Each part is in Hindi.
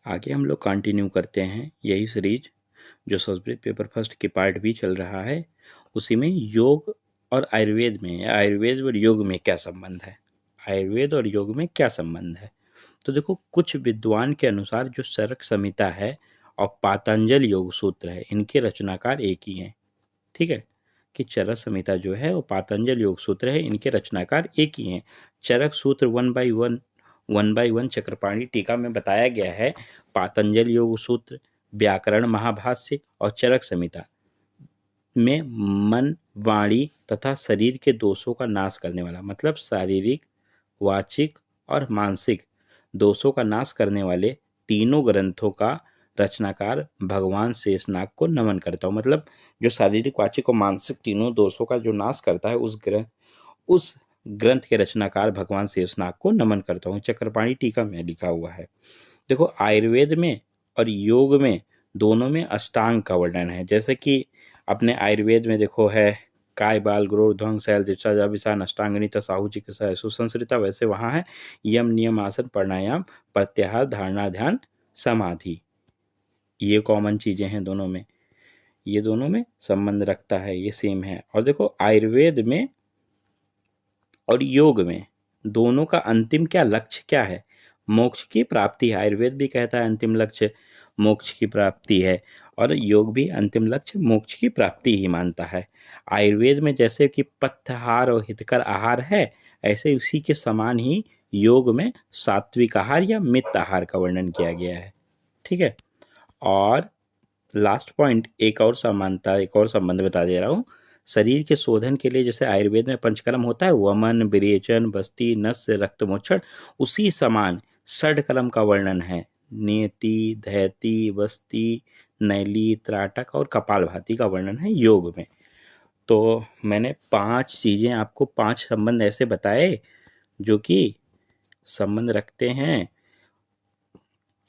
आगे हम लोग कंटिन्यू करते हैं यही सीरीज जो संस्कृत पेपर फर्स्ट के पार्ट भी चल रहा है, उसी में योग और आयुर्वेद में, आयुर्वेद और योग में क्या संबंध है, आयुर्वेद और योग में क्या संबंध है। तो देखो, कुछ विद्वान के अनुसार जो चरक संहिता है और पातंजल योग सूत्र है, इनके रचनाकार एक ही हैं। ठीक है, कि चरक संहिता जो है वो पातंजल योग सूत्र है, इनके रचनाकार एक ही हैं। चरक सूत्र 1/1 चक्रपाणी टीका में बताया गया है। पातंजल योग सूत्र, व्याकरण महाभाष्य और चरक संहिता में मन, वाणी तथा शरीर के दोषों का नाश करने वाला, मतलब शारीरिक, वाचिक और मानसिक दोषों का नाश करने वाले तीनों ग्रंथों का रचनाकार भगवान शेषनाग को नमन करता हूँ। मतलब जो शारीरिक, वाचिक और मानसिक तीनों दोषों का जो नाश करता है, उस ग्रंथ के रचनाकार भगवान शेषनाग को नमन करता हूँ। चक्रपाणी टीका में लिखा हुआ है। देखो, आयुर्वेद में और योग में दोनों में अष्टांग का वर्णन है। जैसे कि अपने आयुर्वेद में देखो है काय, बाल, ग्रोध, ध्वंग, शैल, दिशा, जाविसान, अष्टांगनी, तसाहु, चिकित्सा, सुसंस्कृता, वैसे वहाँ है यम, नियम, आसन, प्राणायाम, प्रत्याहार, धारणा, ध्यान, समाधि। ये कॉमन चीजें हैं दोनों में, ये दोनों में संबंध रखता है, ये सेम है। और देखो, आयुर्वेद में और योग में दोनों का अंतिम क्या लक्ष्य क्या है? मोक्ष की प्राप्ति है। आयुर्वेद भी कहता है अंतिम लक्ष्य मोक्ष की प्राप्ति है, और योग भी अंतिम लक्ष्य मोक्ष की प्राप्ति ही मानता है। आयुर्वेद में जैसे कि पथ्याहार और हितकर आहार है, ऐसे उसी के समान ही योग में सात्विक आहार या मित आहार का वर्णन किया गया है। ठीक है, और लास्ट पॉइंट, एक और समानता, एक और संबंध बता दे रहा हूँ। शरीर के शोधन के लिए जैसे आयुर्वेद में पंचकर्म होता है, वमन, विरेचन, बस्ती, नस्य, रक्तमोक्षण, उसी समान षडकर्म का वर्णन है। नियति, धैति, बस्ती, नैली, त्राटक और कपालभाति का वर्णन है योग में। तो मैंने 5 चीजें आपको, 5 संबंध ऐसे बताए जो कि संबंध रखते हैं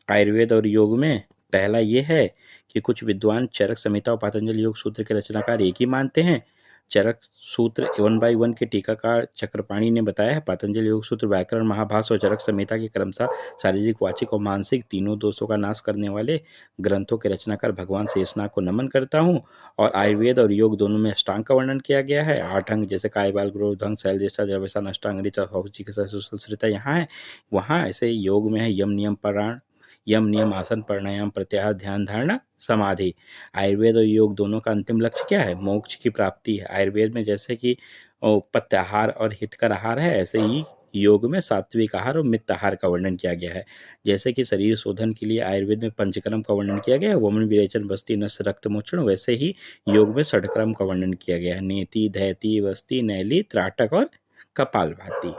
आयुर्वेद और योग में। पहला ये है कि कुछ विद्वान चरक संहिता और पातंजल योग सूत्र के रचनाकार एक ही मानते हैं। चरक सूत्र 1/1 के टीकाकार चक्रपाणी ने बताया है। पातंजल योग सूत्र, व्याकरण महाभाष्य और चरक संहिता के क्रमशः शारीरिक, वाचिक और मानसिक तीनों दोषों का नाश करने वाले ग्रंथों के रचनाकार भगवान शेषनाग को नमन करता हूँ। और आयुर्वेद और योग दोनों में अष्टांग का वर्णन किया गया है। 8 अंग जैसे काय, बाल, ग्रोध, ध्वंग, शैल, ज्येष्ठा, जाविसान, अष्टांगनी, तसाहु, चिकित्सा, सुसंस्कृता यहाँ है। वहाँ ऐसे योग में है यम, नियम, प्राण, यम, नियम, आसन, प्राणायाम, प्रत्याहार, ध्यान, धारणा, समाधि। आयुर्वेद और योग दोनों का अंतिम लक्ष्य क्या है? मोक्ष की प्राप्ति है। आयुर्वेद में जैसे कि पत्याहार और हितकर आहार है, ऐसे ही योग में सात्विक आहार और मित आहार का वर्णन किया गया है। जैसे कि शरीर शोधन के लिए आयुर्वेद में पंचकर्म का वर्णन किया गया है, वमन, विरेचन, बस्ती, नस्य, रक्त मोक्षण, वैसे ही योग में षडकर्म का वर्णन किया गया है। नेति, धैति, बस्ती, नैली, त्राटक और कपालभाति।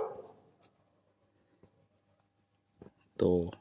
तो